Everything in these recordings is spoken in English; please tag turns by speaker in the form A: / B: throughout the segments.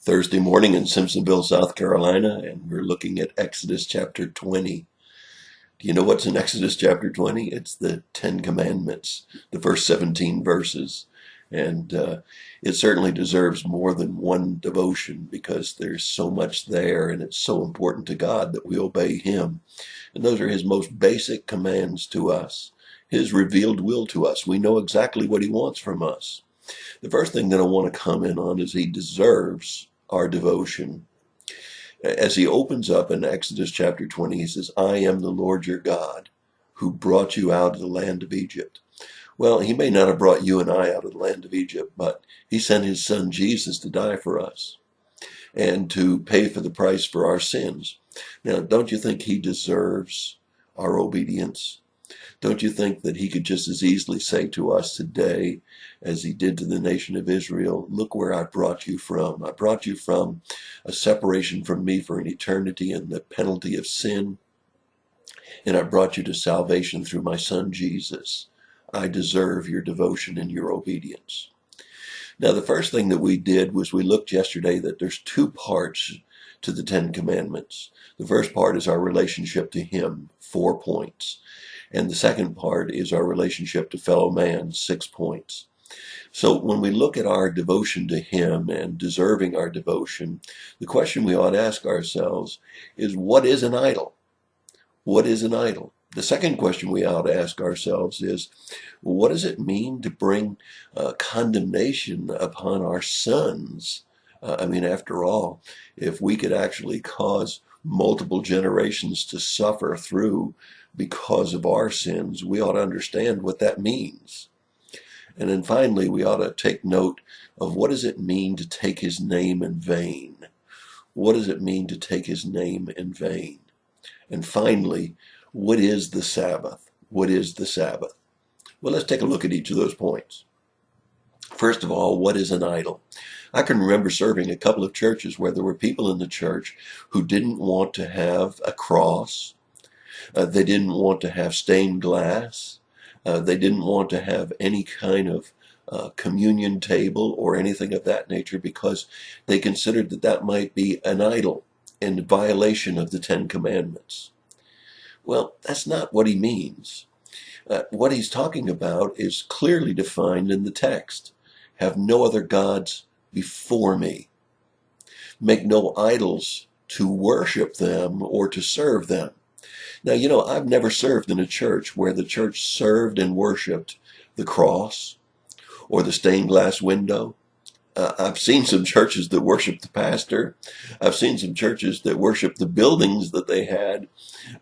A: Thursday morning in Simpsonville, South Carolina, and we're looking at Exodus chapter 20. Do you know what's in Exodus chapter 20? It's the Ten Commandments, the first 17 verses. And it certainly deserves more than one devotion because there's so much there, and it's so important to God that we obey Him. And those are His most basic commands to us, His revealed will to us. We know exactly what He wants from us. The first thing that I want to comment on is He deserves our devotion. As He opens up in Exodus chapter 20, He says, I am the Lord your God who brought you out of the land of Egypt. Well, He may not have brought you and I out of the land of Egypt, but He sent His Son Jesus to die for us and to pay for the price for our sins. Now, don't you think He deserves our obedience? Don't you think that He could just as easily say to us today, as He did to the nation of Israel, look where I brought you from. I brought you from a separation from me for an eternity and the penalty of sin, and I brought you to salvation through my Son Jesus. I deserve your devotion and your obedience. Now, the first thing that we did was we looked yesterday that there's two parts to the Ten Commandments. The first part is our relationship to Him, 4 points. And the second part is our relationship to fellow man, 6 points. So when we look at our devotion to Him and deserving our devotion, the question we ought to ask ourselves is, what is an idol? What is an idol? The second question we ought to ask ourselves is, what does it mean to bring condemnation upon our sons? After all, if we could actually cause multiple generations to suffer through because of our sins, we ought to understand what that means. And then finally, we ought to take note of what does it mean to take His name in vain? What does it mean to take His name in vain? And finally, what is the Sabbath? What is the Sabbath? Well, let's take a look at each of those points. First of all, what is an idol? I can remember serving a couple of churches where there were people in the church who didn't want to have a cross. They didn't want to have stained glass. They didn't want to have any kind of communion table or anything of that nature because they considered that that might be an idol in violation of the Ten Commandments. Well, that's not what he means. What he's talking about is clearly defined in the text. Have no other gods before me. Make no idols to worship them or to serve them. Now, I've never served in a church where the church served and worshiped the cross or the stained glass window. I've seen some churches that worship the pastor. I've seen some churches that worship the buildings that they had.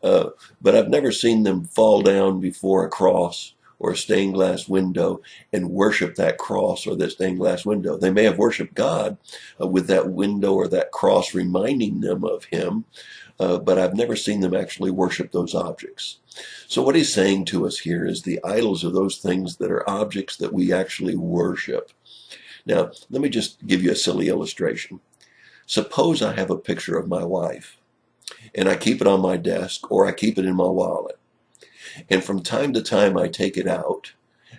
A: But I've never seen them fall down before a cross or a stained glass window and worship that cross or that stained glass window. They may have worshiped God with that window or that cross reminding them of Him, but I've never seen them actually worship those objects. So what he's saying to us here is the idols are those things that are objects that we actually worship. Now, let me just give you a silly illustration. Suppose I have a picture of my wife, and I keep it on my desk or I keep it in my wallet. And from time to time, I take it out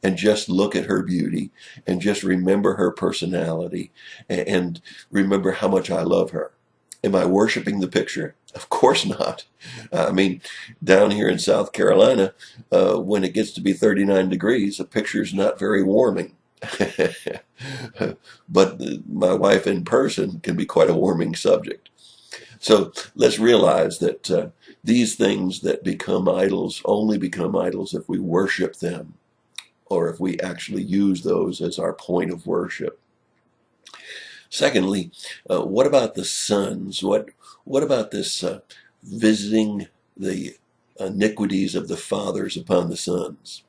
A: and just look at her beauty and just remember her personality and remember how much I love her. Am I worshiping the picture? Of course not. Down here in South Carolina, when it gets to be 39 degrees, a picture is not very warming. But my wife in person can be quite a warming subject. So let's realize that these things that become idols only become idols if we worship them or if we actually use those as our point of worship. Secondly, what about the sons? What about this visiting the iniquities of the fathers upon the sons?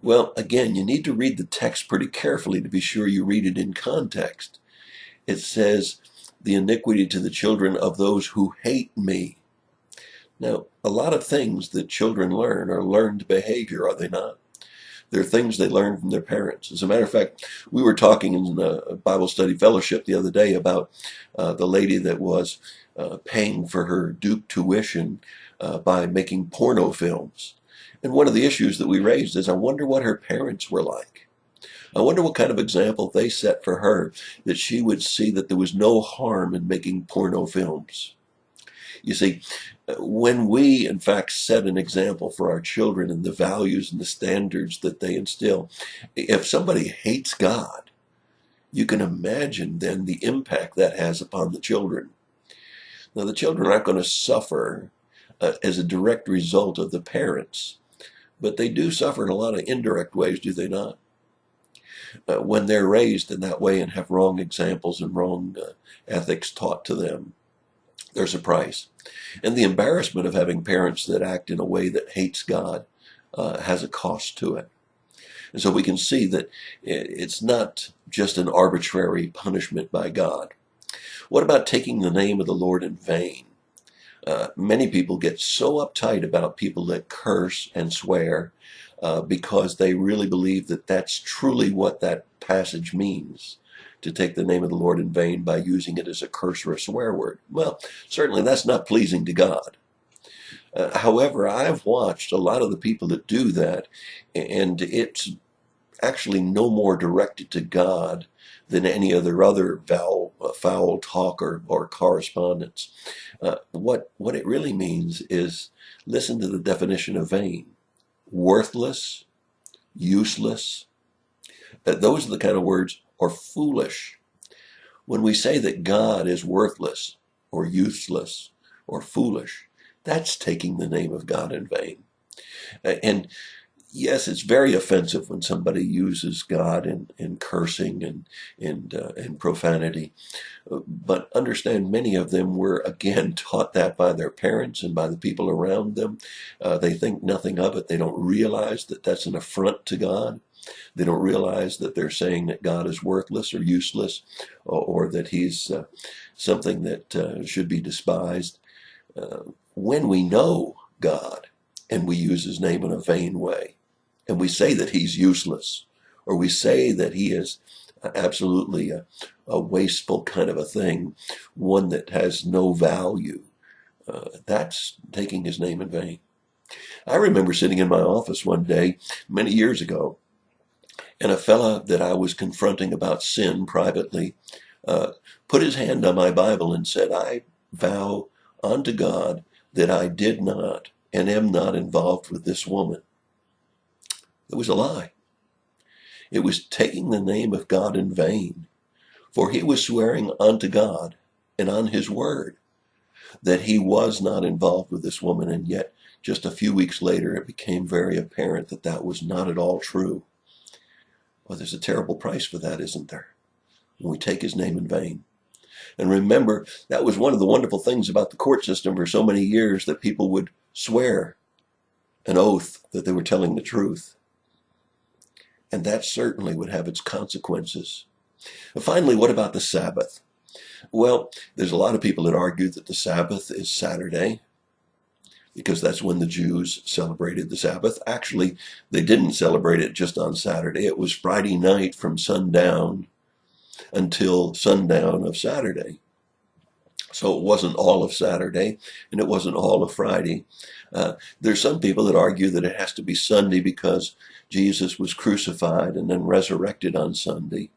A: Well, again, you need to read the text pretty carefully to be sure you read it in context. It says, the iniquity to the children of those who hate me. Now, a lot of things that children learn are learned behavior, are they not? They're things they learn from their parents. As a matter of fact, we were talking in a Bible study fellowship the other day about the lady that was paying for her Duke tuition by making porno films. And one of the issues that we raised is, I wonder what her parents were like. I wonder what kind of example they set for her, that she would see that there was no harm in making porno films. You see, when we, in fact, set an example for our children and the values and the standards that they instill, if somebody hates God, you can imagine then the impact that has upon the children. Now, the children aren't going to suffer as a direct result of the parents, but they do suffer in a lot of indirect ways, do they not? When they're raised in that way and have wrong examples and wrong ethics taught to them, there's a price. And the embarrassment of having parents that act in a way that hates God has a cost to it. And so we can see that it's not just an arbitrary punishment by God. What about taking the name of the Lord in vain? Many people get so uptight about people that curse and swear because they really believe that that's truly what that passage means, to take the name of the Lord in vain by using it as a curse or a swear word. Well, certainly that's not pleasing to God. However, I've watched a lot of the people that do that, and it's actually no more directed to God than any other foul talk or correspondence. What it really means is, listen to the definition of vain: worthless, useless. Those are the kind of words, or foolish. When we say that God is worthless or useless or foolish, that's taking the name of God in vain. And yes, it's very offensive when somebody uses God in cursing and profanity. But understand, many of them were, again, taught that by their parents and by the people around them. They think nothing of it. They don't realize that that's an affront to God. They don't realize that they're saying that God is worthless or useless, or that he's something that should be despised. When we know God and we use his name in a vain way, and we say that he's useless, or we say that he is absolutely a wasteful kind of a thing, one that has no value, that's taking his name in vain. I remember sitting in my office one day many years ago, and a fella that I was confronting about sin privately put his hand on my Bible and said, "I vow unto God that I did not and am not involved with this woman." It was a lie. It was taking the name of God in vain, for he was swearing unto God and on his word that he was not involved with this woman, and yet just a few weeks later it became very apparent that that was not at all true. Well, there's a terrible price for that, isn't there? When we take his name in vain. And remember, that was one of the wonderful things about the court system for so many years, that people would swear an oath that they were telling the truth. And that certainly would have its consequences. And finally, what about the Sabbath? Well, there's a lot of people that argue that the Sabbath is Saturday, because that's when the Jews celebrated the Sabbath. Actually, they didn't celebrate it just on Saturday. It was Friday night from sundown until sundown of Saturday. So it wasn't all of Saturday, and it wasn't all of Friday. There's some people that argue that it has to be Sunday because Jesus was crucified and then resurrected on Sunday.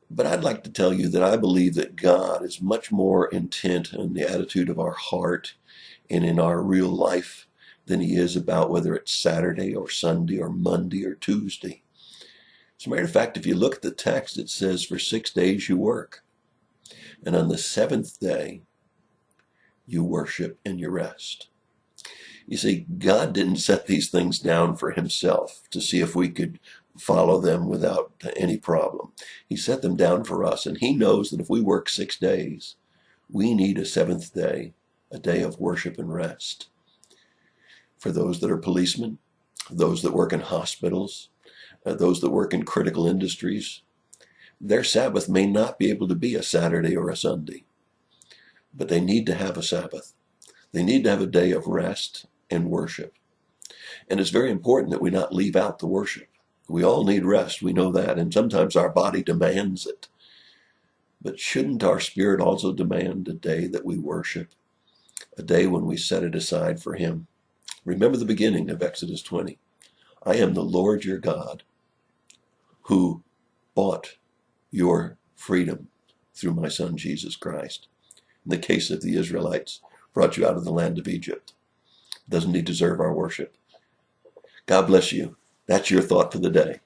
A: But I'd like to tell you that I believe that God is much more intent on the attitude of our heart and in our real life than he is about whether it's Saturday or Sunday or Monday or Tuesday. As a matter of fact, if you look at the text, it says, "For 6 days you work, and on the seventh day you worship and you rest." You see, God didn't set these things down for himself to see if we could follow them without any problem. He set them down for us, and he knows that if we work 6 days, we need a seventh day, a day of worship and rest. For those that are policemen, those that work in hospitals, those that work in critical industries, their Sabbath may not be able to be a Saturday or a Sunday, but they need to have a Sabbath. They need to have a day of rest and worship. And it's very important that we not leave out the worship. We all need rest, we know that, and sometimes our body demands it. But shouldn't our spirit also demand a day that we worship, a day when we set it aside for him? Remember the beginning of Exodus 20. "I am the Lord your God, who bought your freedom through my son, Jesus Christ. In the case of the Israelites, brought you out of the land of Egypt. Doesn't he deserve our worship? God bless you. That's your thought for the day.